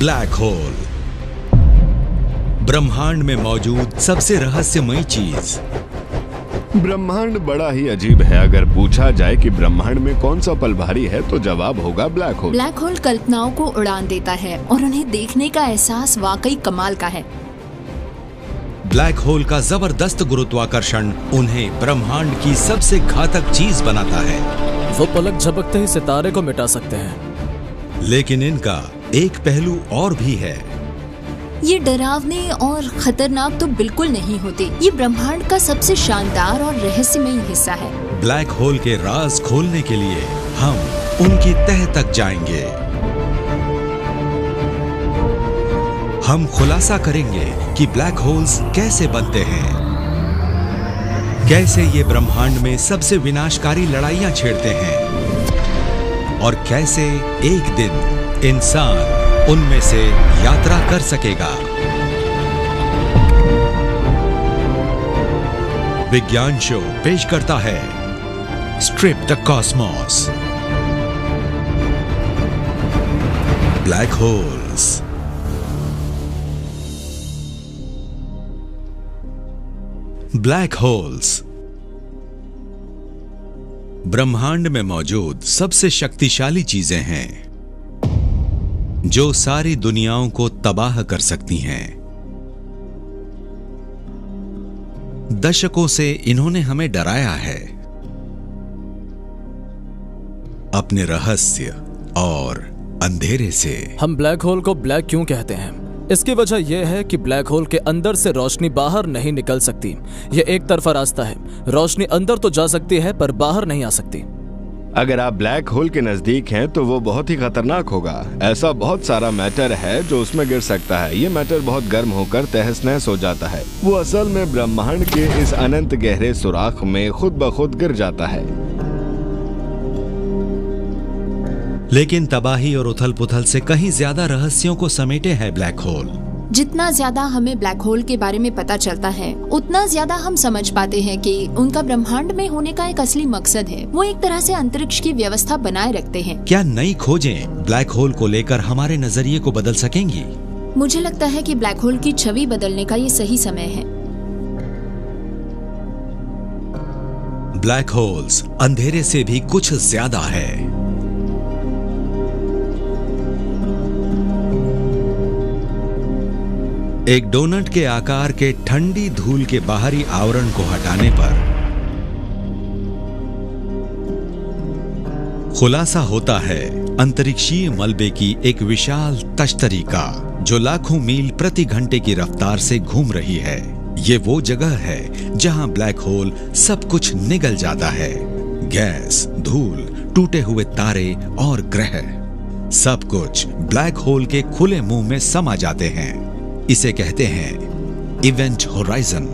Black hole, ब्रह्मांड में मौजूद सबसे रहस्यमयी चीज। ब्रह्मांड बड़ा ही अजीब है। अगर पूछा जाए कि ब्रह्मांड में कौन सा पल भारी है तो जवाब होगा ब्लैक होल। ब्लैक होल कल्पनाओं को उड़ान देता है और उन्हें देखने का एहसास वाकई कमाल का है। ब्लैक होल का जबरदस्त गुरुत्वाकर्षण उन्हें ब्रह्मांड की सबसे घातक चीज बनाता है। वो पलक झपकते ही सितारे को मिटा सकते हैं। लेकिन इनका एक पहलू और भी है। ये डरावने और खतरनाक तो बिल्कुल नहीं होते। ये ब्रह्मांड का सबसे शानदार और रहस्यमयी हिस्सा है। ब्लैक होल के राज खोलने के लिए हम उनकी तह तक जाएंगे। हम खुलासा करेंगे कि ब्लैक होल्स कैसे बनते हैं, कैसे ये ब्रह्मांड में सबसे विनाशकारी लड़ाइयां छेड़ते हैं और कैसे एक दिन इंसान उनमें से यात्रा कर सकेगा। विज्ञान शो पेश करता है strip the Cosmos, black holes. Black holes ब्रह्मांड में मौजूद सबसे शक्तिशाली चीजें हैं जो सारी दुनियाओं को तबाह कर सकती हैं। दशकों से इन्होंने हमें डराया है अपने रहस्य और अंधेरे से। हम ब्लैक होल को ब्लैक क्यों कहते हैं? इसकी वजह यह है कि ब्लैक होल के अंदर से रोशनी बाहर नहीं निकल सकती। यह एक तरफा रास्ता है। रोशनी अंदर तो जा सकती है पर बाहर नहीं आ सकती। अगर आप ब्लैक होल के नजदीक हैं तो वो बहुत ही खतरनाक होगा। ऐसा बहुत सारा मैटर है जो उसमें गिर सकता है। ये मैटर बहुत गर्म होकर तहस नहस हो जाता है। वो असल में ब्रह्मांड के इस अनंत गहरे सुराख में खुद ब खुद गिर जाता है। लेकिन तबाही और उथल पुथल से कहीं ज्यादा रहस्यों को समेटे है ब्लैक होल। जितना ज्यादा हमें ब्लैक होल के बारे में पता चलता है उतना ज्यादा हम समझ पाते हैं कि उनका ब्रह्मांड में होने का एक असली मकसद है। वो एक तरह से अंतरिक्ष की व्यवस्था बनाए रखते हैं। क्या नई खोजें ब्लैक होल को लेकर हमारे नजरिए को बदल सकेंगी? मुझे लगता है कि ब्लैक होल की छवि बदलने का ये सही समय है। ब्लैक होल्स अंधेरे से भी कुछ ज्यादा है। एक डोनट के आकार के ठंडी धूल के बाहरी आवरण को हटाने पर खुलासा होता है अंतरिक्षीय मलबे की एक विशाल तश्तरी का, जो लाखों मील प्रति घंटे की रफ्तार से घूम रही है। ये वो जगह है जहां ब्लैक होल सब कुछ निगल जाता है। गैस, धूल, टूटे हुए तारे और ग्रह, सब कुछ ब्लैक होल के खुले मुंह में समा जाते हैं। इसे कहते हैं इवेंट होराइजन।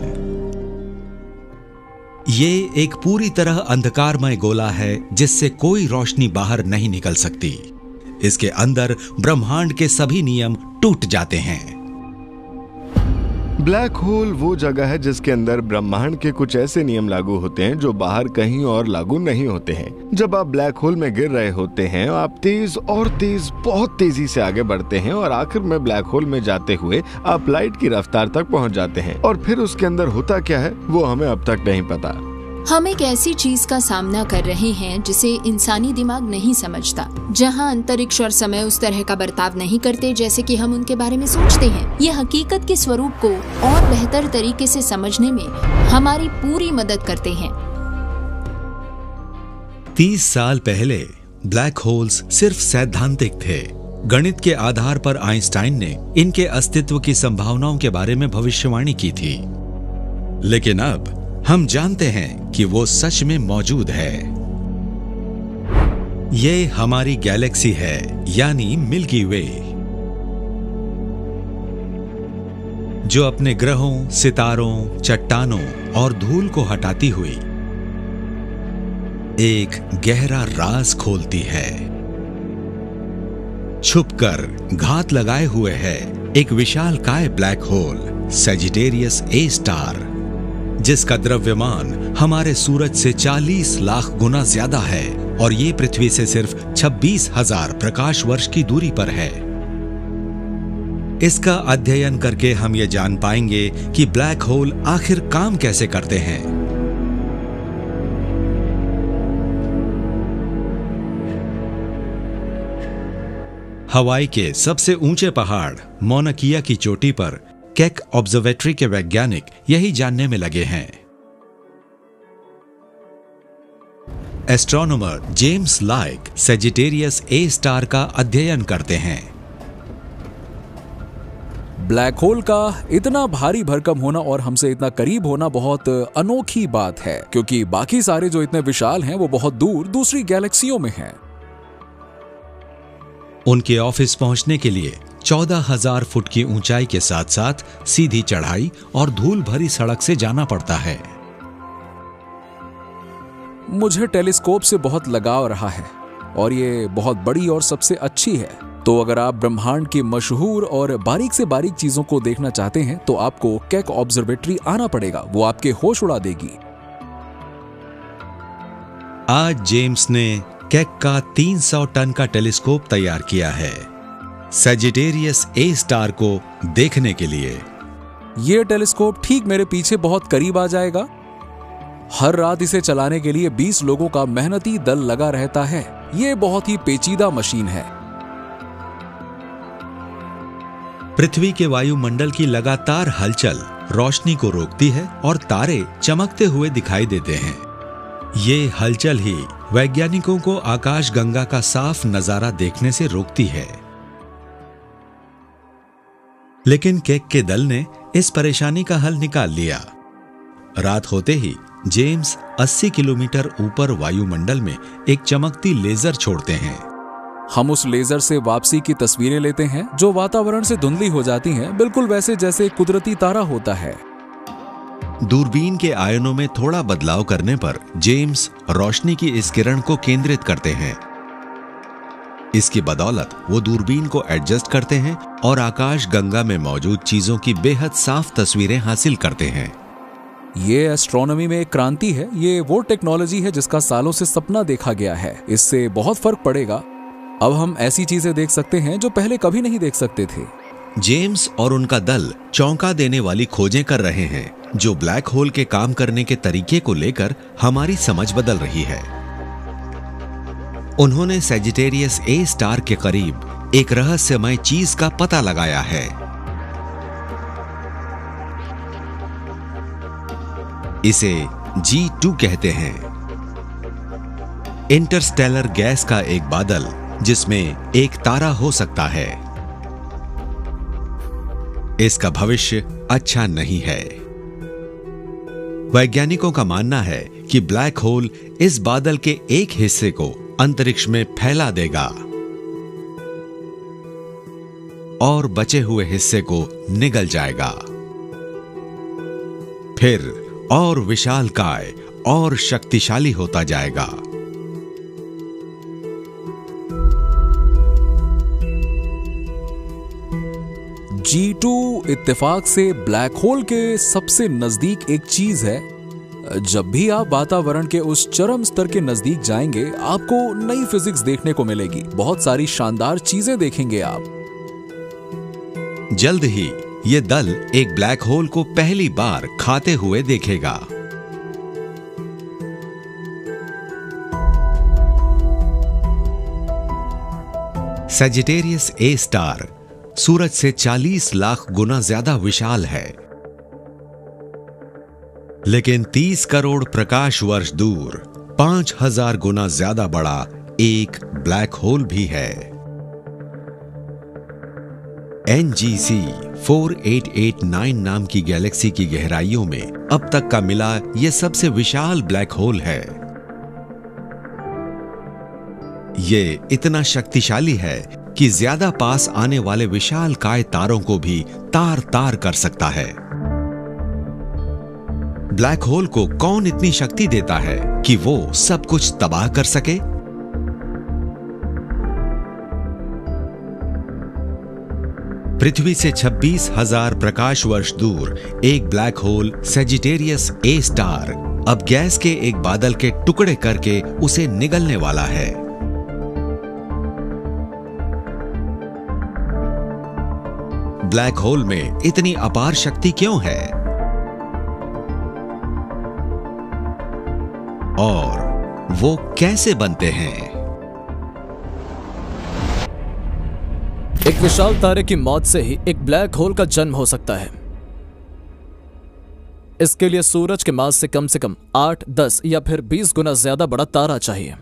ये एक पूरी तरह अंधकारमय गोला है जिससे कोई रोशनी बाहर नहीं निकल सकती। इसके अंदर ब्रह्मांड के सभी नियम टूट जाते हैं। ब्लैक होल वो जगह है जिसके अंदर ब्रह्मांड के कुछ ऐसे नियम लागू होते हैं जो बाहर कहीं और लागू नहीं होते हैं। जब आप ब्लैक होल में गिर रहे होते हैं आप तेज और तेज, बहुत तेजी से आगे बढ़ते हैं और आखिर में ब्लैक होल में जाते हुए आप लाइट की रफ्तार तक पहुंच जाते हैं। और फिर उसके अंदर होता क्या है वो हमें अब तक नहीं पता। हम एक ऐसी चीज का सामना कर रहे हैं जिसे इंसानी दिमाग नहीं समझता, जहां अंतरिक्ष और समय उस तरह का बर्ताव नहीं करते जैसे कि हम उनके बारे में सोचते हैं। ये हकीकत के स्वरूप को और बेहतर तरीके से समझने में हमारी पूरी मदद करते हैं। 30 साल पहले ब्लैक होल्स सिर्फ सैद्धांतिक थे। गणित के आधार पर आइंस्टाइन ने इनके अस्तित्व की संभावनाओं के बारे में भविष्यवाणी की थी। लेकिन अब हम जानते हैं कि वो सच में मौजूद है। ये हमारी गैलेक्सी है, यानी मिल्की वे, जो अपने ग्रहों, सितारों, चट्टानों और धूल को हटाती हुई एक गहरा राज खोलती है। छुपकर घात लगाए हुए है एक विशालकाय black hole, Sagittarius A star, जिसका द्रव्यमान हमारे सूरज से 40 लाख गुना ज्यादा है और ये पृथ्वी से सिर्फ 26,000 प्रकाश वर्ष की दूरी पर है। इसका अध्ययन करके हम ये जान पाएंगे कि ब्लैक होल आखिर काम कैसे करते हैं। हवाई के सबसे ऊंचे पहाड़ मौना किया की चोटी पर केक ऑब्जर्वेटरी के वैज्ञानिक यही जानने में लगे हैं। Astronomer James like Sagittarius A star का अध्ययन करते हैं। ब्लैक होल का इतना भारी भरकम होना और हमसे इतना करीब होना बहुत अनोखी बात है, क्योंकि बाकी सारे जो इतने विशाल हैं वो बहुत दूर दूसरी गैलेक्सियों में हैं। उनके ऑफिस पहुंचने के लिए 14,000 फुट की ऊंचाई के साथ साथ सीधी चढ़ाई और धूल भरी सड़क से जाना पड़ता है। मुझे टेलीस्कोप से बहुत लगाव रहा है और ये बहुत बड़ी और सबसे अच्छी है। तो अगर आप ब्रह्मांड की मशहूर और बारीक से बारीक चीजों को देखना चाहते हैं तो आपको केक ऑब्जर्वेटरी आना पड़ेगा, वो आपके होश उड़ा देगी। आज जेम्स ने केक का 300 टन का टेलीस्कोप तैयार किया है सेजिटेरियस ए स्टार को देखने के लिए। ये टेलीस्कोप ठीक मेरे पीछे बहुत करीब आ जाएगा। हर रात इसे चलाने के लिए 20 लोगों का मेहनती दल लगा रहता है। ये बहुत ही पेचीदा मशीन है। पृथ्वी के वायुमंडल की लगातार हलचल रोशनी को रोकती है और तारे चमकते हुए दिखाई देते हैं। ये हलचल ही वैज्ञानिकों को आकाशगंगा का साफ नजारा देखने से रोकती है। लेकिन केक के दल ने इस परेशानी का हल निकाल लिया। रात होते ही जेम्स 80 किलोमीटर ऊपर वायुमंडल में एक चमकती लेजर छोड़ते हैं। हम उस लेजर से वापसी की तस्वीरें लेते हैं जो वातावरण से धुंधली हो जाती हैं, बिल्कुल वैसे जैसे कुदरती तारा होता है। दूरबीन के आयनों में थोड़ा बदलाव करने पर जेम्स रोशनी की इस किरण को केंद्रित करते हैं। इसकी बदौलत वो दूरबीन को एडजस्ट करते हैं और आकाशगंगा में मौजूद चीजों की बेहद साफ तस्वीरें हासिल करते हैं। ये एस्ट्रोनॉमी में एक क्रांति है। ये वो टेक्नोलॉजी है जिसका सालों से सपना देखा गया है। इससे बहुत फर्क पड़ेगा। अब हम ऐसी चीजें देख सकते हैं जो पहले कभी नहीं देख सकते थे। जेम्स और उनका दल चौंका देने वाली खोजें कर रहे हैं जो ब्लैक होल के काम करने के तरीके को लेकर हमारी समझ बदल रही है। उन्होंने सेजिटेरियस ए स्टार के करीब एक रहस्यमय चीज का पता लगाया है। इसे G2 कहते हैं। इंटरस्टेलर गैस का एक बादल जिसमें एक तारा हो सकता है। इसका भविष्य अच्छा नहीं है। वैज्ञानिकों का मानना है कि ब्लैक होल इस बादल के एक हिस्से को अंतरिक्ष में फैला देगा और बचे हुए हिस्से को निगल जाएगा। फिर और विशालकाय और शक्तिशाली होता जाएगा। G2 इत्तेफाक से ब्लैक होल के सबसे नजदीक एक चीज है। जब भी आप वातावरण के उस चरम स्तर के नजदीक जाएंगे, आपको नई फिजिक्स देखने को मिलेगी। बहुत सारी शानदार चीजें देखेंगे आप। जल्द ही ये दल एक ब्लैक होल को पहली बार खाते हुए देखेगा। सेजिटेरियस ए स्टार सूरज से 40 लाख गुना ज्यादा विशाल है, लेकिन 30 करोड़ प्रकाश वर्ष दूर 5000 गुना ज्यादा बड़ा एक ब्लैक होल भी है। NGC 4889 नाम की गैलेक्सी की गहराइयों में अब तक का मिला यह सबसे विशाल ब्लैक होल है। ये इतना शक्तिशाली है कि ज्यादा पास आने वाले विशालकाय तारों को भी तार तार कर सकता है। ब्लैक होल को कौन इतनी शक्ति देता है कि वो सब कुछ तबाह कर सके? पृथ्वी से 26,000 प्रकाश वर्ष दूर एक black hole Sagittarius A star अब गैस के एक बादल के टुकड़े करके उसे निगलने वाला है। ब्लैक होल में इतनी अपार शक्ति क्यों है और वो कैसे बनते हैं? एक विशाल तारे की मौत से ही एक ब्लैक होल का जन्म हो सकता है। इसके लिए सूरज के मास से कम 8, 10 या फिर 20 गुना ज्यादा बड़ा तारा चाहिए।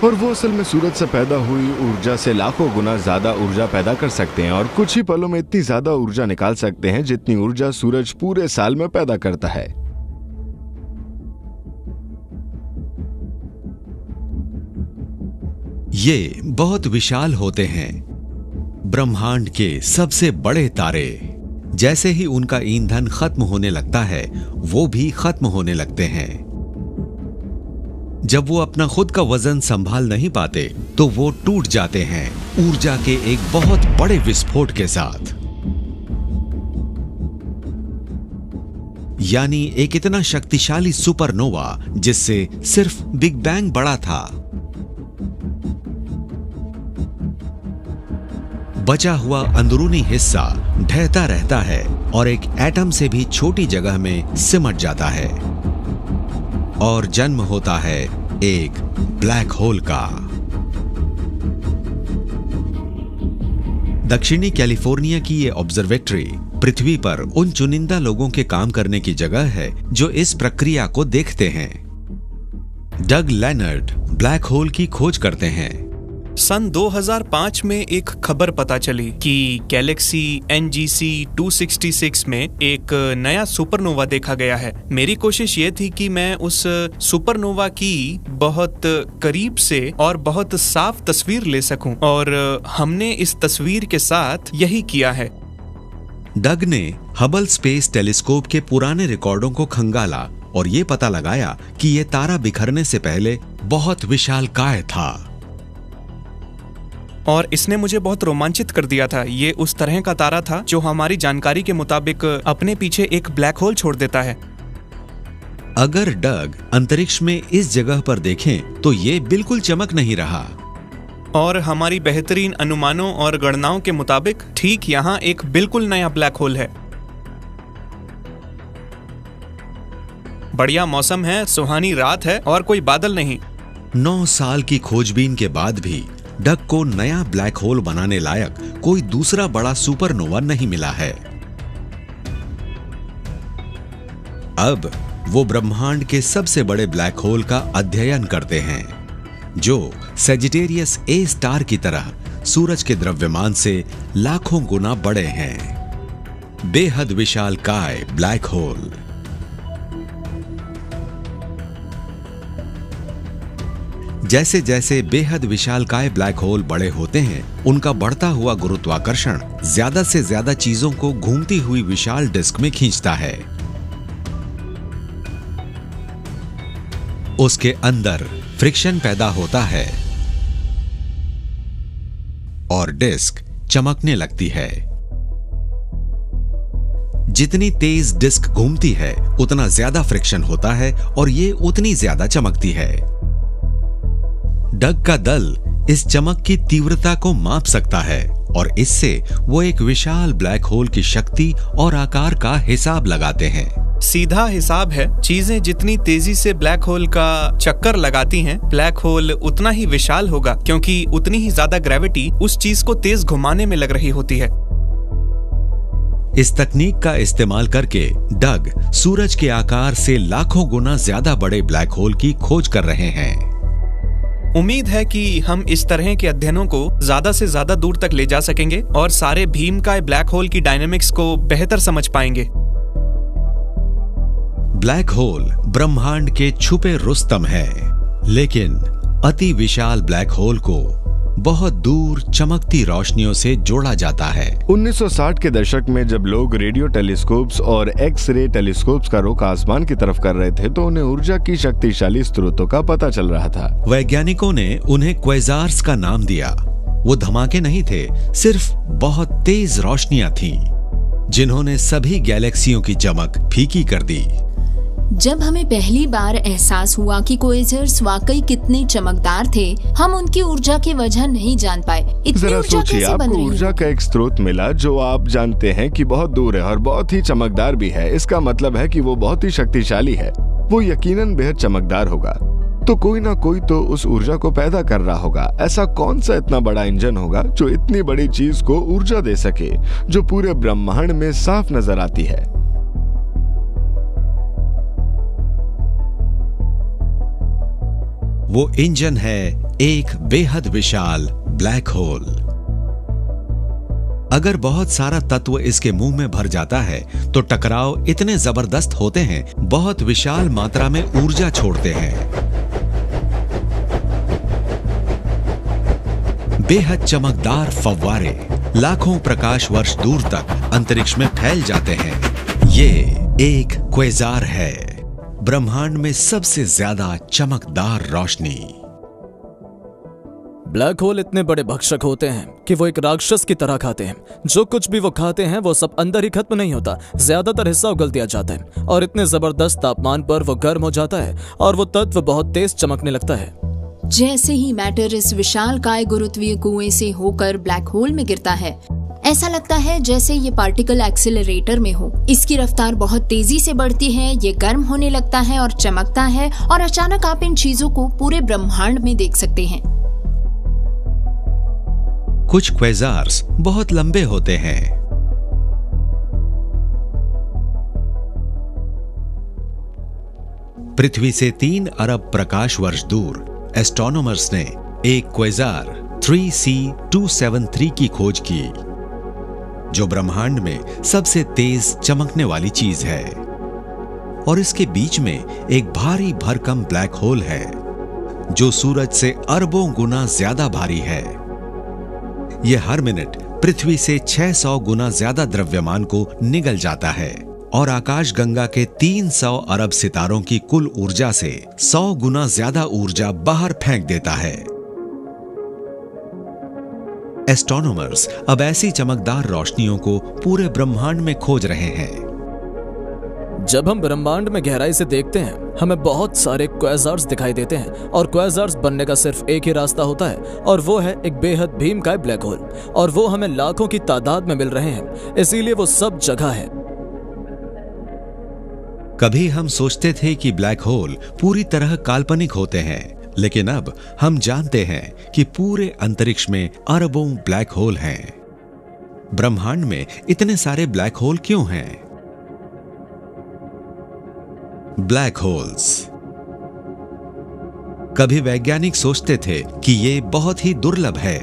और वो असल में सूरज से पैदा हुई ऊर्जा से लाखों गुना ज्यादा ऊर्जा पैदा कर सकते हैं और कुछ ही पलों में इतनी ज्यादा ऊर्जा निकाल सकते हैं जितनी ऊर्जा सूरज पूरे साल में पैदा करता है। ये बहुत विशाल होते हैं। ब्रह्मांड के सबसे बड़े तारे जैसे ही उनका ईंधन खत्म होने लगता है वो भी खत्म होने लगते हैं। जब वो अपना खुद का वजन संभाल नहीं पाते तो वो टूट जाते हैं ऊर्जा के एक बहुत बड़े विस्फोट के साथ। यानी एक इतना शक्तिशाली सुपरनोवा जिससे सिर्फ बिग बैंग बड़ा था। बचा हुआ अंदरूनी हिस्सा ढहता रहता है और एक एटम से भी छोटी जगह में सिमट जाता है और जन्म होता है एक ब्लैक होल का। दक्षिणी कैलिफोर्निया की ये ऑब्जर्वेटरी पृथ्वी पर उन चुनिंदा लोगों के काम करने की जगह है जो इस प्रक्रिया को देखते हैं। डग लेनर्ड ब्लैक होल की खोज करते हैं। सन 2005 में एक खबर पता चली कि गैलेक्सी NGC 266 में एक नया सुपरनोवा देखा गया है। मेरी कोशिश ये थी कि मैं उस सुपरनोवा की बहुत करीब से और बहुत साफ तस्वीर ले सकूं और हमने इस तस्वीर के साथ यही किया है। डग ने हबल स्पेस टेलीस्कोप के पुराने रिकॉर्डों को खंगाला और ये पता लगाया कि ये तारा बिखरने से पहले बहुत विशालकाय था। और इसने मुझे बहुत रोमांचित कर दिया था। ये उस तरह का तारा था जो हमारी जानकारी के मुताबिक अपने पीछे एक ब्लैक होल छोड़ देता है। अगर डग अंतरिक्ष में इस जगह पर देखें तो ये बिल्कुल चमक नहीं रहा। और हमारी बेहतरीन अनुमानों और गणनाओं के मुताबिक ठीक यहाँ एक बिल्कुल नया ब्लैक होल है। बढ़िया मौसम है, सुहानी रात है और कोई बादल नहीं। 9 साल की खोजबीन के बाद भी डग को नया ब्लैक होल बनाने लायक कोई दूसरा बड़ा सुपरनोवा नहीं मिला है। अब वो ब्रह्मांड के सबसे बड़े ब्लैक होल का अध्ययन करते हैं जो सेजिटेरियस ए स्टार की तरह सूरज के द्रव्यमान से लाखों गुना बड़े हैं। बेहद विशालकाय ब्लैक होल। जैसे जैसे बेहद विशालकाय ब्लैक होल बड़े होते हैं उनका बढ़ता हुआ गुरुत्वाकर्षण ज्यादा से ज्यादा चीजों को घूमती हुई विशाल डिस्क में खींचता है। उसके अंदर फ्रिक्शन पैदा होता है और डिस्क चमकने लगती है। जितनी तेज डिस्क घूमती है उतना ज्यादा फ्रिक्शन होता है और ये उतनी ज्यादा चमकती है। डग का दल इस चमक की तीव्रता को माप सकता है और इससे वो एक विशाल ब्लैक होल की शक्ति और आकार का हिसाब लगाते हैं। सीधा हिसाब है, चीजें जितनी तेजी से ब्लैक होल का चक्कर लगाती हैं, ब्लैक होल उतना ही विशाल होगा क्योंकि उतनी ही ज्यादा ग्रेविटी उस चीज को तेज घुमाने में लग रही होती है। इस तकनीक का इस्तेमाल करके डग सूरज के आकार से लाखों गुना ज्यादा बड़े ब्लैक होल की खोज कर रहे हैं। उम्मीद है कि हम इस तरह के अध्ययनों को ज्यादा से ज्यादा दूर तक ले जा सकेंगे और सारे भीमकाय ब्लैक होल की डायनेमिक्स को बेहतर समझ पाएंगे। ब्लैक होल ब्रह्मांड के छुपे रुस्तम है, लेकिन अति विशाल ब्लैक होल को बहुत दूर चमकती रोशनियों से जोड़ा जाता है। 1960 के दशक में जब लोग रेडियो टेलीस्कोप्स और एक्स-रे टेलीस्कोप्स का रुख आसमान की तरफ कर रहे थे तो उन्हें ऊर्जा की शक्तिशाली स्रोतों का पता चल रहा था। वैज्ञानिकों ने उन्हें क्वेज़ार्स का नाम दिया। वो धमाके नहीं थे, सिर्फ बहुत तेज रोशनियां थीं, जिन्होंने सभी गैलेक्सियों की चमक फीकी कर दी। जब हमें पहली बार एहसास हुआ कि क्वेज़र्स वाकई कितने चमकदार थे, हम उनकी ऊर्जा की वजह नहीं जान पाए। इतनी जरा ऊर्जा सोचिए, कैसे बन आपको रही ऊर्जा है? का एक स्रोत मिला जो आप जानते हैं कि बहुत दूर है और बहुत ही चमकदार भी है। इसका मतलब है कि वो बहुत ही शक्तिशाली है। वो यकीनन बेहद चमकदार होगा। तो कोई ना कोई तो उस ऊर्जा को पैदा कर रहा होगा। ऐसा कौन सा इतना बड़ा इंजन होगा जो इतनी बड़ी चीज को ऊर्जा दे सके, जो पूरे ब्रह्मांड में साफ नजर आती है? वो इंजन है एक बेहद विशाल ब्लैक होल। अगर बहुत सारा तत्व इसके मुंह में भर जाता है तो टकराव इतने जबरदस्त होते हैं, बहुत विशाल मात्रा में ऊर्जा छोड़ते हैं। बेहद चमकदार फव्वारे लाखों प्रकाश वर्ष दूर तक अंतरिक्ष में फैल जाते हैं। ये एक क्वेज़ार है, ब्रह्मांड में सबसे ज्यादा चमकदार रोशनी। ब्लैक होल इतने बड़े भक्षक होते हैं कि वो एक राक्षस की तरह खाते हैं। जो कुछ भी वो खाते हैं वो सब अंदर ही खत्म नहीं होता, ज्यादातर हिस्सा उगल दिया जाता है और इतने जबरदस्त तापमान पर वो गर्म हो जाता है और वो तत्व बहुत तेज चमकने लगता है। जैसे ही मैटर इस विशालकाय गुरुत्वीय कुएं से होकर ब्लैक होल में गिरता है, ऐसा लगता है जैसे ये पार्टिकल एक्सीलरेटर में हो। इसकी रफ्तार बहुत तेजी से बढ़ती है, ये गर्म होने लगता है और चमकता है और अचानक आप इन चीजों को पूरे ब्रह्मांड में देख सकते हैं। कुछ क्वेज़ार्स बहुत लंबे होते हैं। पृथ्वी से 3 अरब प्रकाश वर्ष दूर एस्ट्रोनॉमर्स ने एक क्वेज़ार 3C273 की खोज की, जो ब्रह्मांड में सबसे तेज चमकने वाली चीज है। और इसके बीच में एक भारी भरकम ब्लैक होल है जो सूरज से अरबों गुना ज्यादा भारी है। यह हर मिनट पृथ्वी से 600 गुना ज्यादा द्रव्यमान को निगल जाता है और आकाशगंगा के 300 अरब सितारों की कुल ऊर्जा से 100 गुना ज्यादा ऊर्जा बाहर फेंक देता है। एस्ट्रोनॉमर्स अब ऐसी चमकदार रोशनियों को पूरे ब्रह्मांड में खोज रहे हैं। जब हम ब्रह्मांड में गहराई से देखते हैं, हमें बहुत सारे क्वेज़ार्स दिखाई देते हैं और क्वेज़ार्स बनने का सिर्फ एक ही रास्ता होता है और वो है एक बेहद भीमकाय ब्लैक होल। और वो हमें लाखों की तादाद में मिल रहे हैं, इसीलिए वो सब जगह है। कभी हम सोचते थे कि ब्लैक होल पूरी तरह काल्पनिक होते हैं, लेकिन अब हम जानते हैं कि पूरे अंतरिक्ष में अरबों ब्लैक होल हैं। ब्रह्मांड में इतने सारे ब्लैक होल क्यों हैं? Black holes. कभी वैज्ञानिक सोचते थे कि ये बहुत ही दुर्लभ है,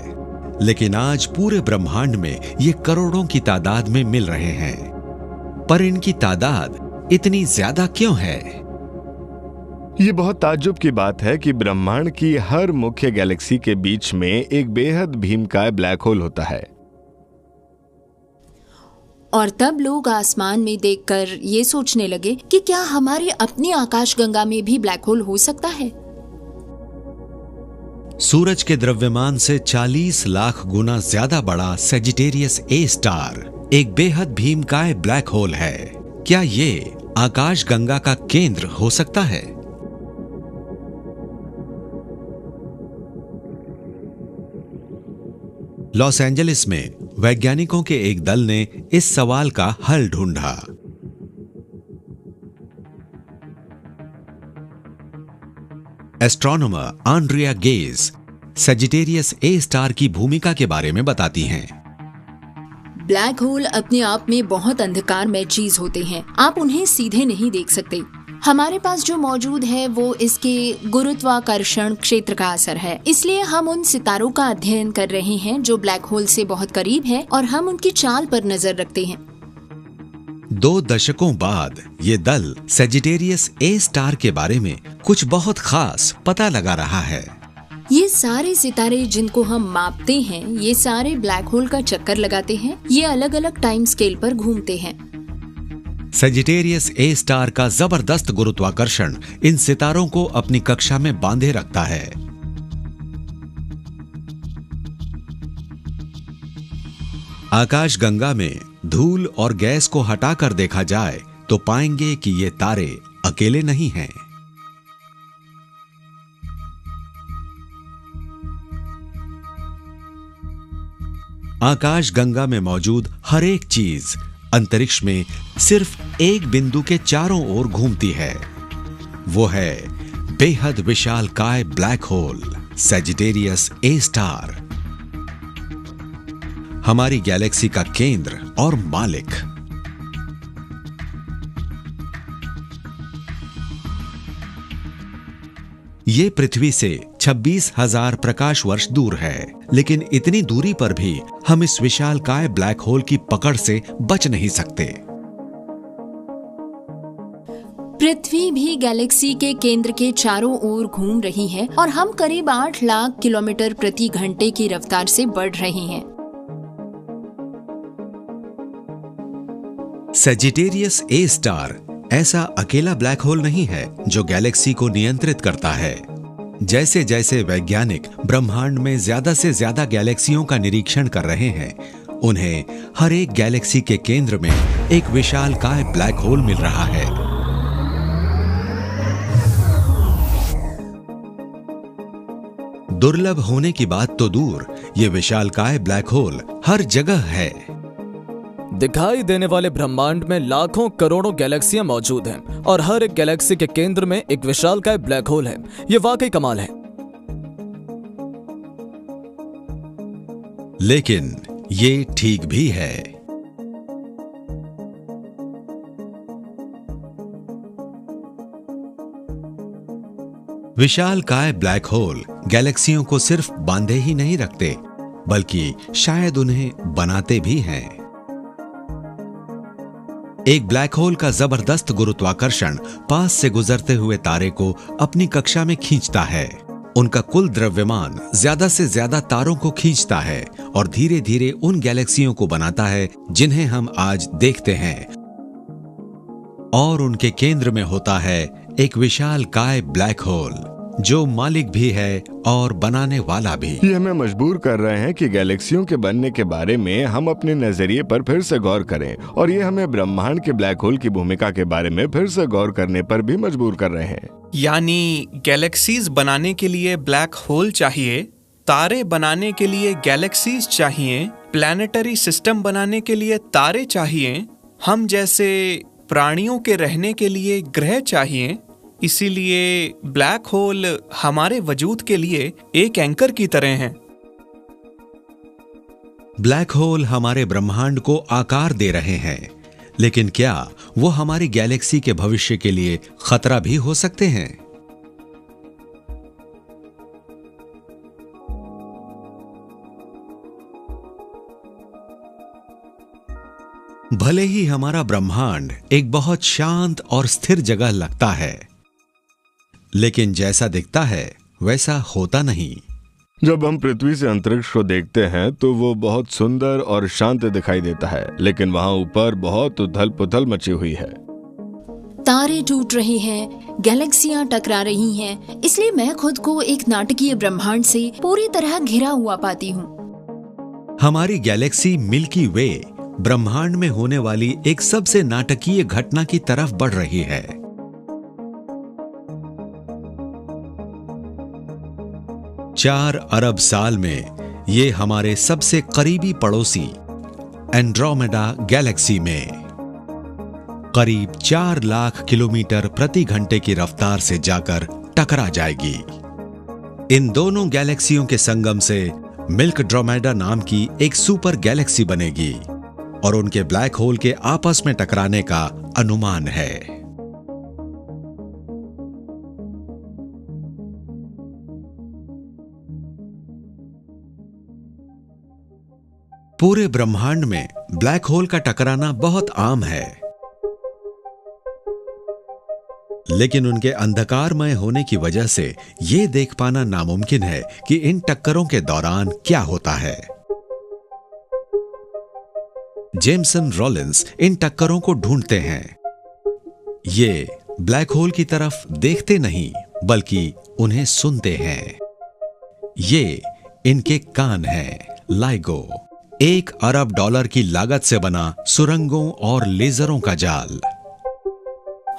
लेकिन आज पूरे ब्रह्मांड में ये करोड़ों की तादाद में मिल रहे हैं। पर इनकी तादाद इतनी ज्यादा क्यों है? ये बहुत ताज्जुब की बात है कि ब्रह्मांड की हर मुख्य गैलेक्सी के बीच में एक बेहद भीमकाय ब्लैक होल होता है। और तब लोग आसमान में देखकर ये सोचने लगे कि क्या हमारी अपनी आकाशगंगा में भी ब्लैक होल हो सकता है? सूरज के द्रव्यमान से 40 लाख गुना ज्यादा बड़ा सेजिटेरियस ए स्टार एक बेहद भीमकाय ब्लैक होल है। क्या ये आकाशगंगा का केंद्र हो सकता है? लॉस एंजलिस में वैज्ञानिकों के एक दल ने इस सवाल का हल ढूंढा। Astronomer Andrea Ghez Sagittarius A star की भूमिका के बारे में बताती हैं। ब्लैक होल अपने आप में बहुत अंधकारमय चीज होते हैं, आप उन्हें सीधे नहीं देख सकते। हमारे पास जो मौजूद है वो इसके गुरुत्वाकर्षण क्षेत्र का असर है। इसलिए हम उन सितारों का अध्ययन कर रहे हैं जो ब्लैक होल से बहुत करीब है और हम उनकी चाल पर नजर रखते हैं। 2 दशकों बाद ये दल सेजिटेरियस ए स्टार के बारे में कुछ बहुत खास पता लगा रहा है। ये सारे सितारे जिनको हम मापते हैं, ये सारे ब्लैक होल का चक्कर लगाते हैं। ये अलग अलग टाइम स्केल पर घूमते हैं। सेजिटेरियस ए स्टार का जबरदस्त गुरुत्वाकर्षण इन सितारों को अपनी कक्षा में बांधे रखता है। आकाशगंगा में धूल और गैस को हटाकर देखा जाए तो पाएंगे कि ये तारे अकेले नहीं हैं। आकाश गंगा में मौजूद हर एक चीज अंतरिक्ष में सिर्फ एक बिंदु के चारों ओर घूमती है। वो है बेहद विशालकाय black hole Sagittarius A star, हमारी गैलेक्सी का केंद्र और मालिक। ये पृथ्वी से 26,000 प्रकाश वर्ष दूर है, लेकिन इतनी दूरी पर भी हम इस विशालकाय ब्लैक होल की पकड़ से बच नहीं सकते। पृथ्वी भी गैलेक्सी के केंद्र के चारों ओर घूम रही है और हम करीब 8 लाख किलोमीटर प्रति घंटे की रफ्तार से बढ़ रहे हैं। सैजिटेरियस ए स्टार ऐसा अकेला ब्लैक होल नहीं है जो गैलेक्सी को नियंत्रित करता है। जैसे जैसे वैज्ञानिक ब्रह्मांड में ज्यादा से ज्यादा गैलेक्सियों का निरीक्षण कर रहे हैं, उन्हें हर एक गैलेक्सी के केंद्र में एक विशालकाय ब्लैक होल मिल रहा है। दुर्लभ होने की बात तो दूर, ये विशालकाय ब्लैक होल हर जगह है। दिखाई देने वाले ब्रह्मांड में लाखों करोड़ों गैलेक्सियां मौजूद हैं और हर एक गैलेक्सी के केंद्र में एक विशालकाय ब्लैक होल है। ये वाकई कमाल है। लेकिन ये ठीक भी है। विशालकाय ब्लैक होल गैलेक्सियों को सिर्फ बांधे ही नहीं रखते, बल्कि शायद उन्हें बनाते भी हैं। एक ब्लैक होल का जबरदस्त गुरुत्वाकर्षण पास से गुजरते हुए तारे को अपनी कक्षा में खींचता है। उनका कुल द्रव्यमान ज्यादा से ज्यादा तारों को खींचता है और धीरे धीरे उन गैलेक्सियों को बनाता है जिन्हें हम आज देखते हैं। और उनके केंद्र में होता है एक विशालकाय ब्लैक होल, जो मालिक भी है और बनाने वाला भी। ये हमें मजबूर कर रहे हैं कि गैलेक्सियों के बनने के बारे में हम अपने नजरिए पर फिर से गौर करें, और ये हमें ब्रह्मांड के ब्लैक होल की भूमिका के बारे में फिर से गौर करने पर भी मजबूर कर रहे हैं। यानी गैलेक्सीज बनाने के लिए ब्लैक होल चाहिए, तारे बनाने के लिए गैलेक्सीज चाहिए, प्लैनेटरी सिस्टम बनाने के लिए तारे चाहिए, हम जैसे प्राणियों के रहने के लिए ग्रह चाहिए। इसीलिए ब्लैक होल हमारे वजूद के लिए एक एंकर की तरह हैं। ब्लैक होल हमारे ब्रह्मांड को आकार दे रहे हैं, लेकिन क्या वो हमारी गैलेक्सी के भविष्य के लिए खतरा भी हो सकते हैं? भले ही हमारा ब्रह्मांड एक बहुत शांत और स्थिर जगह लगता है, लेकिन जैसा दिखता है वैसा होता नहीं। जब हम पृथ्वी से अंतरिक्ष को देखते हैं तो वो बहुत सुंदर और शांत दिखाई देता है, लेकिन वहां ऊपर बहुत उथल पुथल मची हुई है। तारे टूट रहे हैं, गैलेक्सियां टकरा रही हैं, इसलिए मैं खुद को एक नाटकीय ब्रह्मांड से पूरी तरह घिरा हुआ पाती हूँ। हमारी गैलेक्सी मिल्की वे ब्रह्मांड में होने वाली एक सबसे नाटकीय घटना की तरफ बढ़ रही है। 4 अरब साल में ये हमारे सबसे करीबी पड़ोसी एंड्रोमेडा गैलेक्सी में करीब 4 लाख किलोमीटर प्रति घंटे की रफ्तार से जाकर टकरा जाएगी। इन दोनों गैलेक्सियों के संगम से मिल्कड्रोमेडा नाम की एक सुपर गैलेक्सी बनेगी और उनके ब्लैक होल के आपस में टकराने का अनुमान है। पूरे ब्रह्मांड में ब्लैक होल का टकराना बहुत आम है, लेकिन उनके अंधकारमय होने की वजह से यह देख पाना नामुमकिन है कि इन टक्करों के दौरान क्या होता है। जेम्सन रॉलिंस इन टक्करों को ढूंढते हैं। ये ब्लैक होल की तरफ देखते नहीं, बल्कि उन्हें सुनते हैं। ये इनके कान हैं, लाइगो, $1 अरब की लागत से बना सुरंगों और लेजरों का जाल।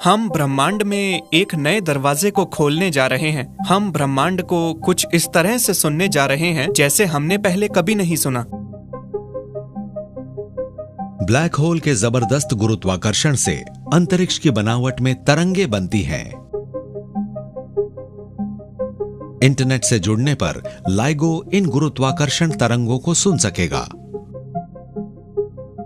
हम ब्रह्मांड में एक नए दरवाजे को खोलने जा रहे हैं। हम ब्रह्मांड को कुछ इस तरह से सुनने जा रहे हैं जैसे हमने पहले कभी नहीं सुना। ब्लैक होल के जबरदस्त गुरुत्वाकर्षण से अंतरिक्ष की बनावट में तरंगे बनती हैं। इंटरनेट से जुड़ने पर लाइगो इन गुरुत्वाकर्षण तरंगों को सुन सकेगा।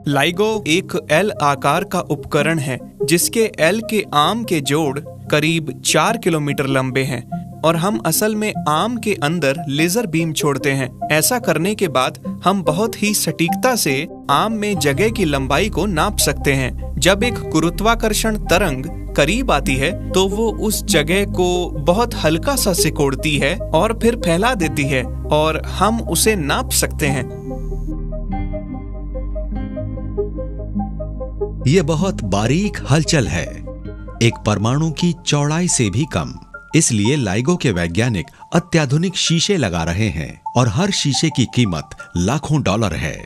लाइगो एक एल आकार का उपकरण है जिसके एल के आर्म के जोड़ करीब 4 किलोमीटर लंबे हैं और हम असल में आर्म के अंदर लेजर बीम छोड़ते हैं। ऐसा करने के बाद हम बहुत ही सटीकता से आर्म में जगह की लंबाई को नाप सकते हैं। जब एक गुरुत्वाकर्षण तरंग करीब आती है तो वो उस जगह को बहुत हल्का सा सिकोड़ती है और फिर फैला देती है और हम उसे नाप सकते हैं। यह बहुत बारीक हलचल है, एक परमाणु की चौड़ाई से भी कम। इसलिए लाइगो के वैज्ञानिक अत्याधुनिक शीशे लगा रहे हैं और हर शीशे की कीमत लाखों डॉलर है।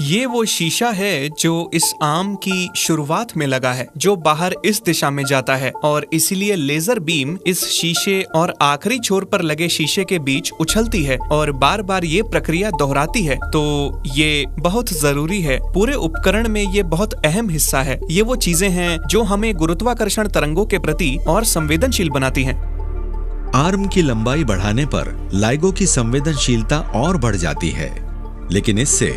ये वो शीशा है जो इस आर्म की शुरुआत में लगा है, जो बाहर इस दिशा में जाता है और इसीलिए लेजर बीम इस शीशे और आखिरी छोर पर लगे शीशे के बीच उछलती है और बार बार ये प्रक्रिया दोहराती है। तो ये बहुत जरूरी है। पूरे उपकरण में ये बहुत अहम हिस्सा है। ये वो चीजें हैं जो हमें गुरुत्वाकर्षण तरंगों के प्रति और संवेदनशील बनाती हैं। आर्म की लंबाई बढ़ाने पर लाइगो की संवेदनशीलता और बढ़ जाती है, लेकिन इससे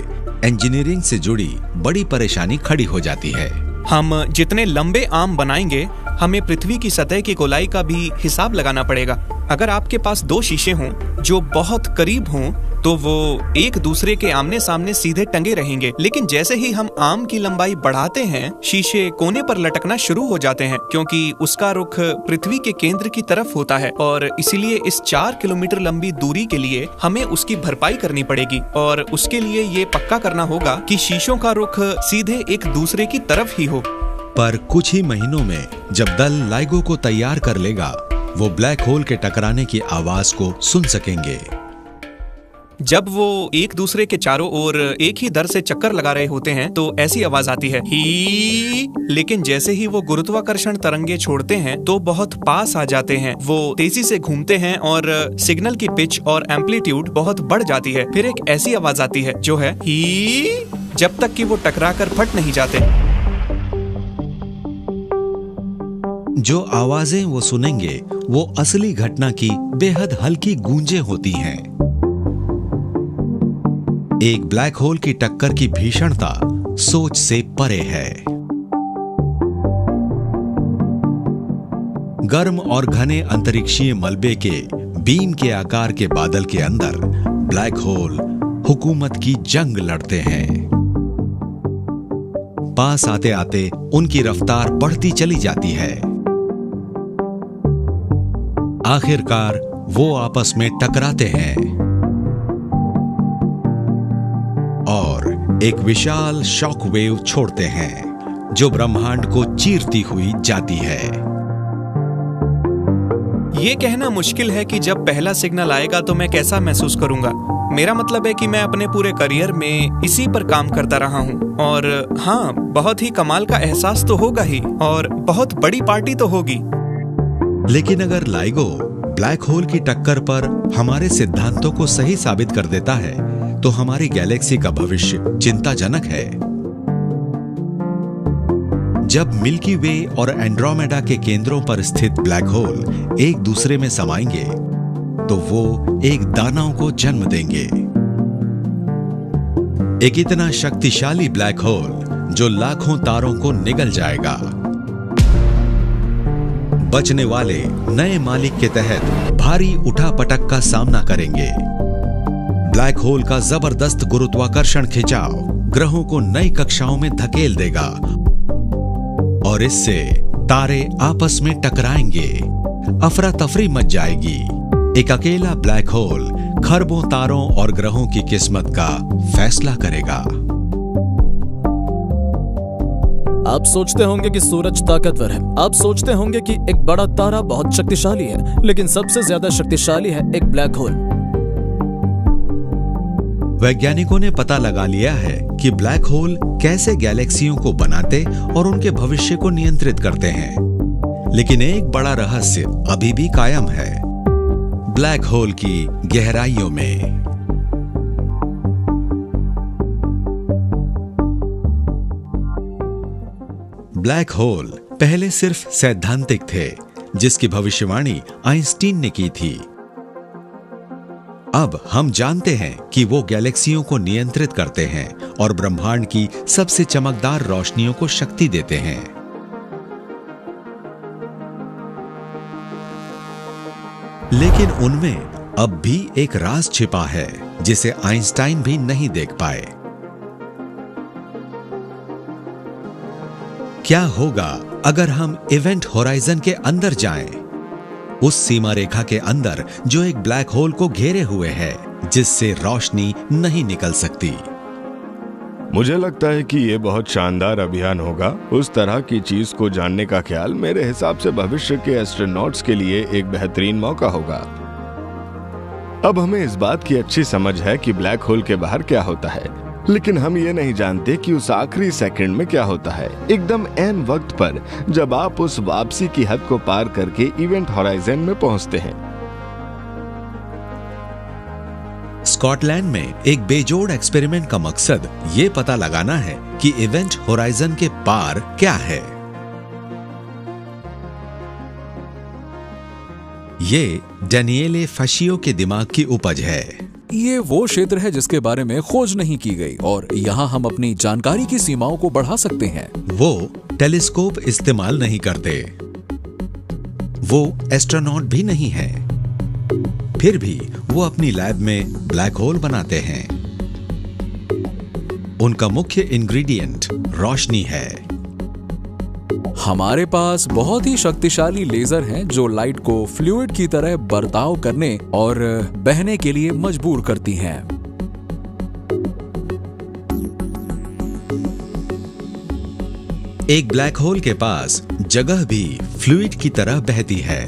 इंजीनियरिंग से जुड़ी बड़ी परेशानी खड़ी हो जाती है। हम जितने लंबे आर्म बनाएंगे, हमें पृथ्वी की सतह की गोलाई का भी हिसाब लगाना पड़ेगा। अगर आपके पास 2 शीशे हों जो बहुत करीब हों तो वो एक दूसरे के आमने सामने सीधे टंगे रहेंगे, लेकिन जैसे ही हम आर्म की लंबाई बढ़ाते हैं, शीशे कोने पर लटकना शुरू हो जाते हैं क्योंकि उसका रुख पृथ्वी के केंद्र की तरफ होता है और इसीलिए इस 4 किलोमीटर लंबी दूरी के लिए हमें उसकी भरपाई करनी पड़ेगी और उसके लिए ये पक्का करना होगा कि शीशों का रुख सीधे एक दूसरे की तरफ ही हो। पर कुछ ही महीनों में जब दल लाइगो को तैयार कर लेगा, वो ब्लैक होल के टकराने की आवाज को सुन सकेंगे। जब वो एक दूसरे के चारों ओर एक ही दर से चक्कर लगा रहे होते हैं तो ऐसी आवाज आती है, ही। लेकिन जैसे ही वो गुरुत्वाकर्षण तरंगे छोड़ते हैं तो बहुत पास आ जाते हैं। वो तेजी से घूमते हैं और सिग्नल की पिच और एम्पलीट्यूड बहुत बढ़ जाती है। फिर एक ऐसी आवाज आती है जो है ही, जब तक कि वो टकराकर फट नहीं जाते। जो आवाजें वो सुनेंगे वो असली घटना की बेहद हल्की गूंजें होती हैं। एक ब्लैक होल की टक्कर की भीषणता सोच से परे है। गर्म और घने अंतरिक्षीय मलबे के बीम के आकार के बादल के अंदर ब्लैक होल हुकूमत की जंग लड़ते हैं। पास आते आते उनकी रफ्तार बढ़ती चली जाती है। आखिरकार वो आपस में टकराते हैं और एक विशाल शॉक वेव छोड़ते हैं जो ब्रह्मांड को चीरती हुई जाती है। ये कहना मुश्किल है कि जब पहला सिग्नल आएगा तो मैं कैसा महसूस करूंगा। मेरा मतलब है कि मैं अपने पूरे करियर में इसी पर काम करता रहा हूं और हाँ, बहुत ही कमाल का एहसास तो होगा ही और बहुत बड़ी पार्टी तो होगी। लेकिन अगर लाइगो ब्लैक होल की टक्कर पर हमारे सिद्धांतों को सही साबित कर देता है तो हमारी गैलेक्सी का भविष्य चिंताजनक है। जब मिल्की वे और एंड्रोमेडा के केंद्रों पर स्थित ब्लैक होल एक दूसरे में समाएंगे तो वो एक दानव को जन्म देंगे। एक इतना शक्तिशाली ब्लैक होल जो लाखों तारों को निगल जाएगा। बचने वाले नए मालिक के तहत भारी उठापटक का सामना करेंगे। ब्लैक होल का जबरदस्त गुरुत्वाकर्षण खिंचाव ग्रहों को नई कक्षाओं में धकेल देगा और इससे तारे आपस में टकराएंगे। अफरा तफरी मच जाएगी। एक अकेला ब्लैक होल खरबों तारों और ग्रहों की किस्मत का फैसला करेगा। आप सोचते होंगे कि सूरज ताकतवर है। आप सोचते होंगे कि एक बड़ा तारा बहुत शक्तिशाली है, लेकिन सबसे ज्यादा शक्तिशाली है एक ब्लैक होल। वैज्ञानिकों ने पता लगा लिया है कि ब्लैक होल कैसे गैलेक्सियों को बनाते और उनके भविष्य को नियंत्रित करते हैं। लेकिन एक बड़ा रहस्य अभी भी कायम है, ब्लैक होल की गहराइयों में। ब्लैक होल पहले सिर्फ सैद्धांतिक थे, जिसकी भविष्यवाणी आइंस्टीन ने की थी। अब हम जानते हैं कि वो गैलेक्सियों को नियंत्रित करते हैं और ब्रह्मांड की सबसे चमकदार रोशनियों को शक्ति देते हैं। लेकिन उनमें अब भी एक राज छिपा है जिसे आइंस्टाइन भी नहीं देख पाए। क्या होगा अगर हम इवेंट होराइजन के अंदर जाएं? उस सीमा रेखा के अंदर जो एक ब्लैक होल को घेरे हुए है, जिससे रोशनी नहीं निकल सकती। मुझे लगता है कि ये बहुत शानदार अभियान होगा। उस तरह की चीज को जानने का ख्याल मेरे हिसाब से भविष्य के एस्ट्रोनॉट्स के लिए एक बेहतरीन मौका होगा। अब हमें इस बात की अच्छी समझ है कि ब्लैक होल के बाहर क्या होता है, लेकिन हम ये नहीं जानते कि उस आखिरी सेकंड में क्या होता है, एकदम ऐन वक्त पर, जब आप उस वापसी की हद को पार करके इवेंट होराइजन में पहुंचते हैं। स्कॉटलैंड में एक बेजोड़ एक्सपेरिमेंट का मकसद ये पता लगाना है कि इवेंट होराइजन के पार क्या है। ये डैनिएले फाशियो के दिमाग की उपज है। ये वो क्षेत्र है जिसके बारे में खोज नहीं की गई और यहाँ हम अपनी जानकारी की सीमाओं को बढ़ा सकते हैं। वो टेलीस्कोप इस्तेमाल नहीं करते, वो एस्ट्रोनॉट भी नहीं है, फिर भी वो अपनी लैब में ब्लैक होल बनाते हैं। उनका मुख्य इंग्रेडिएंट रोशनी है। हमारे पास बहुत ही शक्तिशाली लेजर हैं जो लाइट को फ्लूइड की तरह बर्ताव करने और बहने के लिए मजबूर करती हैं। एक ब्लैक होल के पास जगह भी फ्लूइड की तरह बहती है।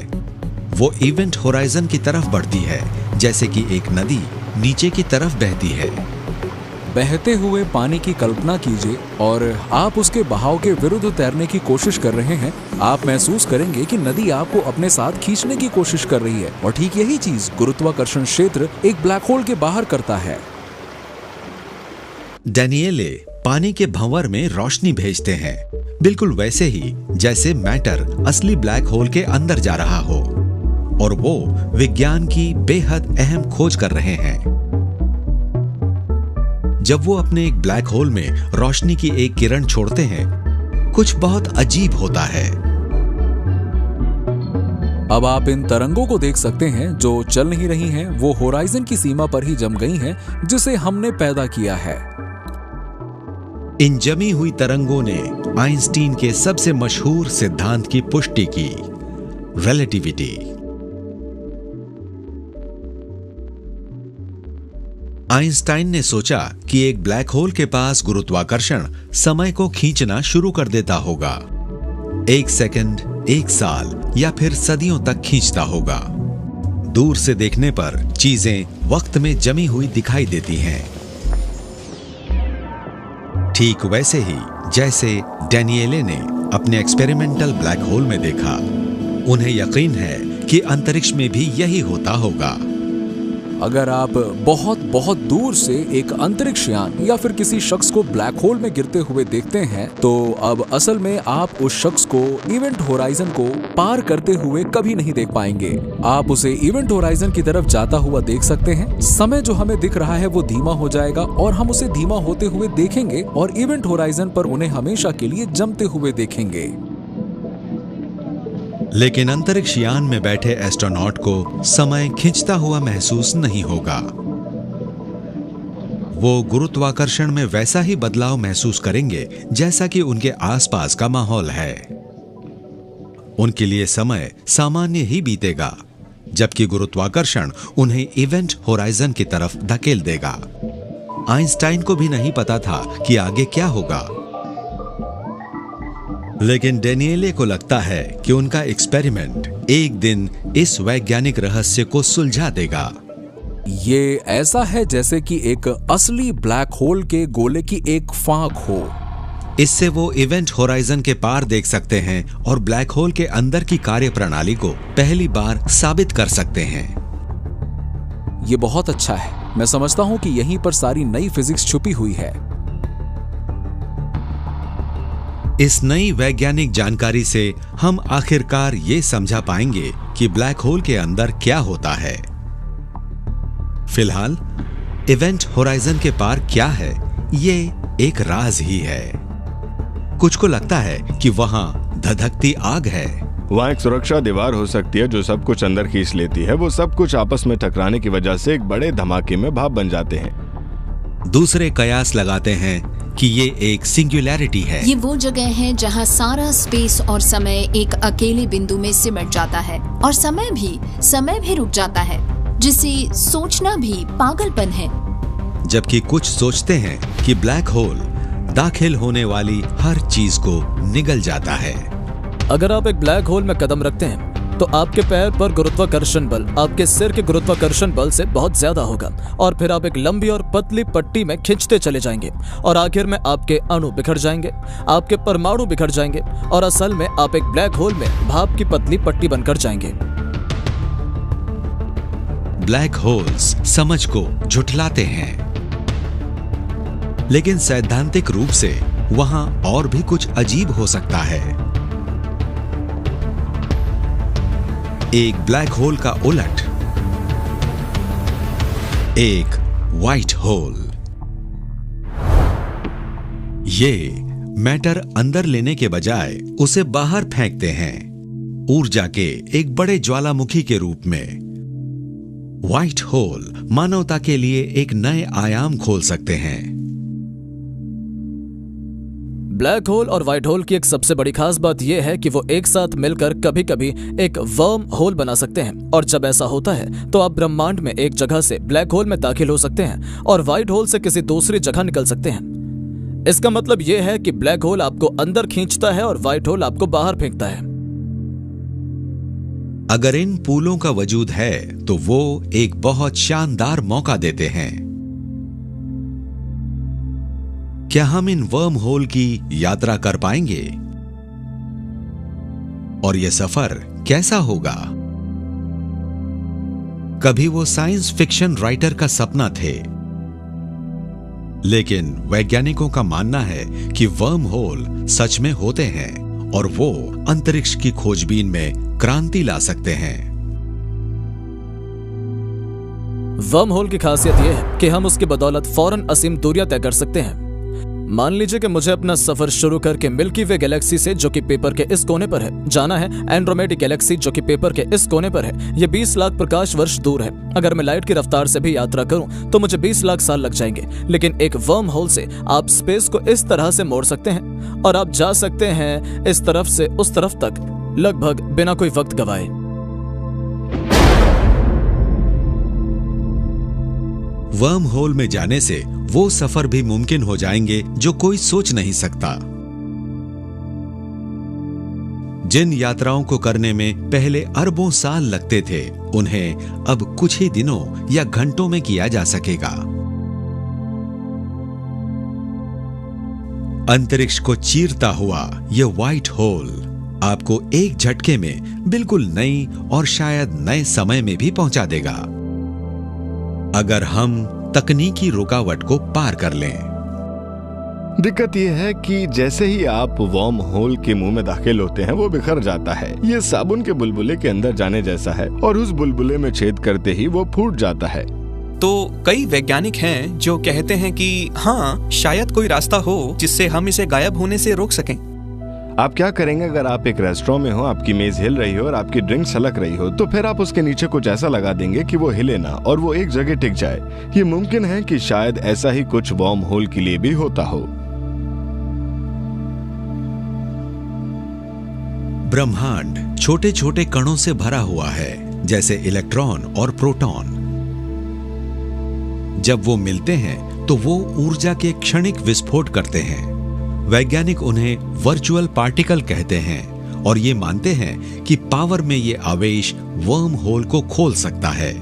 वो इवेंट होराइजन की तरफ बढ़ती है, जैसे कि एक नदी नीचे की तरफ बहती है। बहते हुए पानी की कल्पना कीजिए और आप उसके बहाव के विरुद्ध तैरने की कोशिश कर रहे हैं। आप महसूस करेंगे कि नदी आपको अपने साथ खींचने की कोशिश कर रही है और ठीक यही चीज गुरुत्वाकर्षण क्षेत्र एक ब्लैक होल के बाहर करता है। डैनिएले पानी के भंवर में रोशनी भेजते हैं, बिल्कुल वैसे ही जैसे मैटर असली ब्लैक होल के अंदर जा रहा हो, और वो विज्ञान की बेहद अहम खोज कर रहे हैं। जब वो अपने एक ब्लैक होल में रोशनी की एक किरण छोड़ते हैं, कुछ बहुत अजीब होता है। अब आप इन तरंगों को देख सकते हैं जो चल नहीं रही हैं, वो होराइजन की सीमा पर ही जम गई हैं, जिसे हमने पैदा किया है। इन जमी हुई तरंगों ने आइंस्टीन के सबसे मशहूर सिद्धांत की पुष्टि की, रिलेटिविटी। आइंस्टाइन ने सोचा कि एक ब्लैक होल के पास गुरुत्वाकर्षण समय को खींचना शुरू कर देता होगा। 1 सेकंड, 1 साल या फिर सदियों तक खींचता होगा। दूर से देखने पर चीजें वक्त में जमी हुई दिखाई देती हैं, ठीक वैसे ही जैसे डैनिएले ने अपने एक्सपेरिमेंटल ब्लैक होल में देखा। उन्हें यकीन है कि अंतरिक्ष में भी यही होता होगा। अगर आप बहुत बहुत दूर से एक अंतरिक्ष यान या फिर किसी शख्स को ब्लैक होल में गिरते हुए देखते हैं, तो अब असल में आप उस शख्स को इवेंट होराइजन को पार करते हुए कभी नहीं देख पाएंगे। आप उसे इवेंट होराइजन की तरफ जाता हुआ देख सकते हैं। समय जो हमें दिख रहा है वो धीमा हो जाएगा और हम उसे धीमा होते हुए देखेंगे और इवेंट होराइजन पर उन्हें हमेशा के लिए जमते हुए देखेंगे। लेकिन अंतरिक्ष यान में बैठे एस्ट्रोनॉट को समय खिंचता हुआ महसूस नहीं होगा। वो गुरुत्वाकर्षण में वैसा ही बदलाव महसूस करेंगे जैसा कि उनके आसपास का माहौल है। उनके लिए समय सामान्य ही बीतेगा, जबकि गुरुत्वाकर्षण उन्हें इवेंट होराइजन की तरफ धकेल देगा। आइंस्टाइन को भी नहीं पता था कि आगे क्या होगा, लेकिन डैनिएले को लगता है कि उनका एक्सपेरिमेंट एक दिन इस वैज्ञानिक रहस्य को सुलझा देगा। ये ऐसा है जैसे कि एक असली ब्लैक होल के गोले की एक फांक हो। इससे वो इवेंट होराइजन के पार देख सकते हैं और ब्लैक होल के अंदर की कार्यप्रणाली को पहली बार साबित कर सकते हैं। ये बहुत अच्छा है। मैं समझता हूं कि यहीं पर सारी नई फिजिक्स छुपी हुई है। इस नई वैज्ञानिक जानकारी से हम आखिरकार ये समझा पाएंगे कि ब्लैक होल के अंदर क्या होता है। फिलहाल इवेंट होराइजन के पार क्या है, ये एक राज ही है। कुछ को लगता है कि वहां धधकती आग है। वहाँ एक सुरक्षा दीवार हो सकती है जो सब कुछ अंदर खींच लेती है। वो सब कुछ आपस में टकराने की वजह से एक बड़े धमाके में भाप बन जाते हैं। दूसरे कयास लगाते हैं कि ये एक सिंगुलैरिटी है। ये वो जगह है जहाँ सारा स्पेस और समय एक अकेले बिंदु में सिमट जाता है और समय भी रुक जाता है, जिसे सोचना भी पागलपन है। जबकि कुछ सोचते हैं कि ब्लैक होल दाखिल होने वाली हर चीज को निगल जाता है। अगर आप एक ब्लैक होल में कदम रखते हैं तो आपके पैर पर गुरुत्वाकर्षण बल आपके सिर के गुरुत्वाकर्षण बल से बहुत ज्यादा होगा और फिर आप एक लंबी और पतली पट्टी में खींचते चले जाएंगे और आखिर में आपके अणु बिखर जाएंगे, आपके परमाणु बिखर जाएंगे और असल में आप एक ब्लैक होल में भाप की पतली पट्टी बनकर जाएंगे। ब्लैक होल्स समझ को झुठलाते हैं, लेकिन सैद्धांतिक रूप से वहां और भी कुछ अजीब हो सकता है। एक ब्लैक होल का उलट, एक व्हाइट होल। ये मैटर अंदर लेने के बजाय उसे बाहर फेंकते हैं, ऊर्जा के एक बड़े ज्वालामुखी के रूप में। व्हाइट होल मानवता के लिए एक नए आयाम खोल सकते हैं। ब्लैक होल और व्हाइट होल की एक सबसे बड़ी खास बात यह है कि वो एक साथ मिलकर कभी कभी एक वर्म होल बना सकते हैं, और जब ऐसा होता है तो आप ब्रह्मांड में एक जगह से ब्लैक होल में दाखिल हो सकते हैं और व्हाइट होल से किसी दूसरी जगह निकल सकते हैं। इसका मतलब यह है कि ब्लैक होल आपको अंदर खींचता है और व्हाइट होल आपको बाहर फेंकता है। अगर इन पुलों का वजूद है तो वो एक बहुत शानदार मौका देते हैं। क्या हम इन वर्म होल की यात्रा कर पाएंगे? और यह सफर कैसा होगा? कभी वो साइंस फिक्शन राइटर का सपना थे, लेकिन वैज्ञानिकों का मानना है कि वर्म होल सच में होते हैं और वो अंतरिक्ष की खोजबीन में क्रांति ला सकते हैं। वर्म होल की खासियत यह है कि हम उसकी बदौलत फौरन असीम दूरियां तय कर सकते हैं। मान लीजिए कि मुझे अपना सफर शुरू करके मिल्की वे गैलेक्सी से, जो कि पेपर के इस कोने पर है, जाना है एंड्रोमेडा गैलेक्सी, जो कि पेपर के इस कोने पर है। ये 20 लाख प्रकाश वर्ष दूर है। अगर मैं लाइट की रफ्तार से भी यात्रा करूं तो मुझे 20 लाख साल लग जाएंगे, लेकिन एक वर्म होल से आप स्पेस को इस तरह से मोड़ सकते हैं और आप जा सकते हैं इस तरफ से उस तरफ तक लगभग बिना कोई वक्त गवाए। वर्म होल में जाने से वो सफर भी मुमकिन हो जाएंगे जो कोई सोच नहीं सकता। जिन यात्राओं को करने में पहले अरबों साल लगते थे, उन्हें अब कुछ ही दिनों या घंटों में किया जा सकेगा। अंतरिक्ष को चीरता हुआ यह व्हाइट होल आपको एक झटके में बिल्कुल नई और शायद नए समय में भी पहुंचा देगा, अगर हम तकनीकी रुकावट को पार कर लें। दिक्कत यह है कि जैसे ही आप वर्म होल के मुंह में दाखिल होते हैं, वो बिखर जाता है। ये साबुन के बुलबुले के अंदर जाने जैसा है और उस बुलबुले में छेद करते ही वो फूट जाता है। तो कई वैज्ञानिक हैं जो कहते हैं कि हाँ, शायद कोई रास्ता हो जिससे हम इसे गायब होने से रोक सकें। आप क्या करेंगे अगर आप एक रेस्टोरेंट में हो, आपकी मेज हिल रही हो और आपकी ड्रिंक छलक रही हो, तो फिर आप उसके नीचे कुछ ऐसा लगा देंगे कि वो हिले ना और वो एक जगह टिक जाए। ये मुमकिन है कि शायद ऐसा ही कुछ वर्म होल के लिए भी होता हो। ब्रह्मांड छोटे छोटे कणों से भरा हुआ है, जैसे इलेक्ट्रॉन और प्रोटॉन। जब वो मिलते हैं तो वो ऊर्जा के क्षणिक विस्फोट करते हैं। वैज्ञानिक उन्हें वर्चुअल पार्टिकल कहते हैं और ये मानते हैं कि पावर में ये आवेश वर्म होल को खोल सकता है।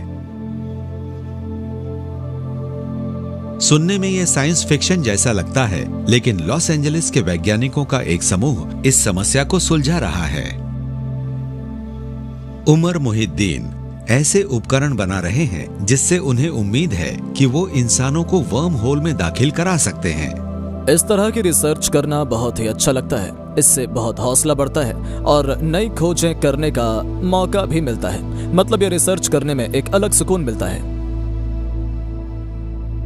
सुनने में यह साइंस फिक्शन जैसा लगता है, लेकिन लॉस एंजलिस के वैज्ञानिकों का एक समूह इस समस्या को सुलझा रहा है। उमर मुहिद्दीन ऐसे उपकरण बना रहे हैं जिससे उन्हें उम्मीद है कि वो इंसानों को वर्म होल में दाखिल करा सकते हैं। इस तरह की रिसर्च करना बहुत ही अच्छा लगता है। इससे बहुत हौसला बढ़ता है और नई खोजें करने का मौका भी मिलता है। मतलब ये रिसर्च करने में एक अलग सुकून मिलता है।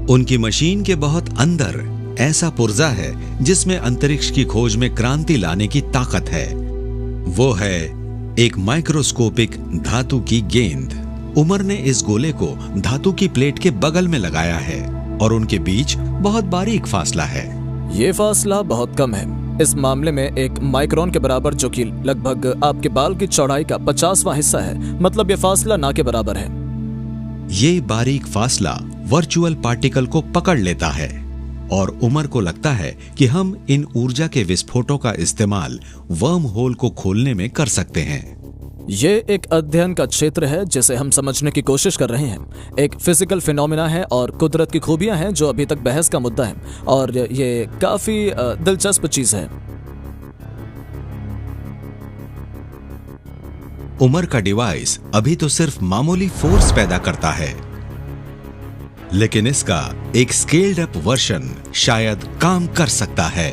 उनकी मशीन के बहुत अंदर ऐसा पुर्जा है जिसमें अंतरिक्ष की खोज में क्रांति लाने की ताकत है। वो है एक माइक्रोस्कोपिक धातु की गेंद। उमर ने इस गोले को धातु की प्लेट के बगल में लगाया है और उनके बीच बहुत बारीक फासला है। ये फासला बहुत कम है। इस मामले में 1 माइक्रोन के बराबर, जो कि लगभग आपके बाल की चौड़ाई का 50वां हिस्सा है। मतलब ये फासला ना के बराबर है। ये बारीक फासला वर्चुअल पार्टिकल को पकड़ लेता है और उमर को लगता है कि हम इन ऊर्जा के विस्फोटों का इस्तेमाल वर्म होल को खोलने में कर सकते हैं। ये एक अध्ययन का क्षेत्र है जिसे हम समझने की कोशिश कर रहे हैं। एक फिजिकल फिनोमिना है और कुदरत की खूबियां हैं जो अभी तक बहस का मुद्दा है, और ये काफी दिलचस्प चीज है। उमर का डिवाइस अभी तो सिर्फ मामूली फोर्स पैदा करता है, लेकिन इसका एक स्केल्ड अप वर्जन शायद काम कर सकता है।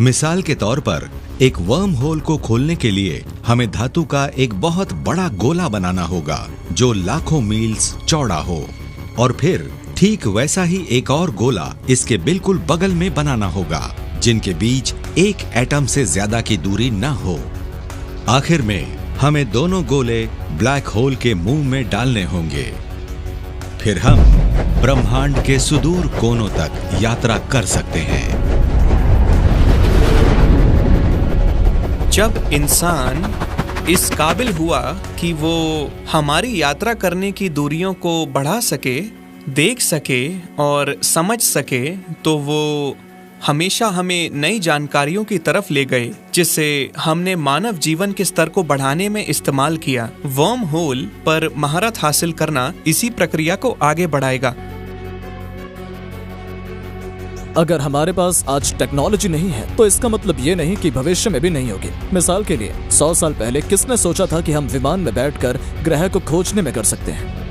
मिसाल के तौर पर एक वर्म होल को खोलने के लिए हमें धातु का एक बहुत बड़ा गोला बनाना होगा जो लाखों मील्स चौड़ा हो, और फिर ठीक वैसा ही एक और गोला इसके बिल्कुल बगल में बनाना होगा जिनके बीच एक एटम से ज्यादा की दूरी न हो। आखिर में हमें दोनों गोले ब्लैक होल के मुंह में डालने होंगे। फिर हम ब्रह्मांड के सुदूर कोनों तक यात्रा कर सकते हैं। जब इंसान इस काबिल हुआ कि वो हमारी यात्रा करने की दूरियों को बढ़ा सके, देख सके और समझ सके, तो वो हमेशा हमें नई जानकारियों की तरफ ले गए जिससे हमने मानव जीवन के स्तर को बढ़ाने में इस्तेमाल किया। वर्म होल पर महारत हासिल करना इसी प्रक्रिया को आगे बढ़ाएगा। अगर हमारे पास आज टेक्नोलॉजी नहीं है तो इसका मतलब ये नहीं कि भविष्य में भी नहीं होगी। मिसाल के लिए 100 साल पहले किसने सोचा था कि हम विमान में बैठकर ग्रह को खोजने में कर सकते हैं।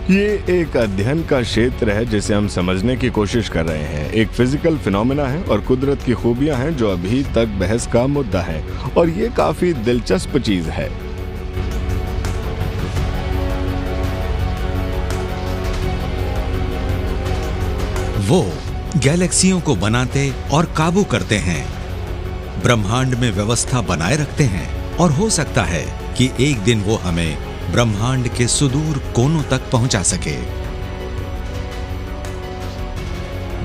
ये एक अध्ययन का क्षेत्र है जिसे हम समझने की कोशिश कर रहे हैं। एक फिजिकल फिनोमेना है और कुदरत की खूबियां हैं जो अभी तक बहस का मुद्दा है, और ये काफी दिलचस्प चीज है। वो गैलेक्सियों को बनाते और काबू करते हैं, ब्रह्मांड में व्यवस्था बनाए रखते हैं, और हो सकता है कि एक दिन वो हमें ब्रह्मांड के सुदूर कोनों तक पहुंचा सके।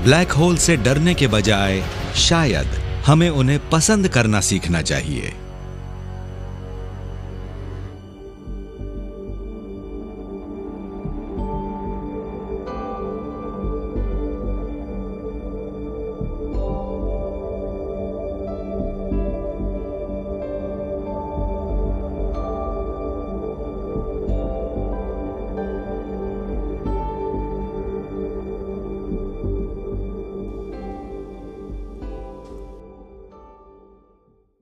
ब्लैक होल से डरने के बजाय शायद हमें उन्हें पसंद करना सीखना चाहिए।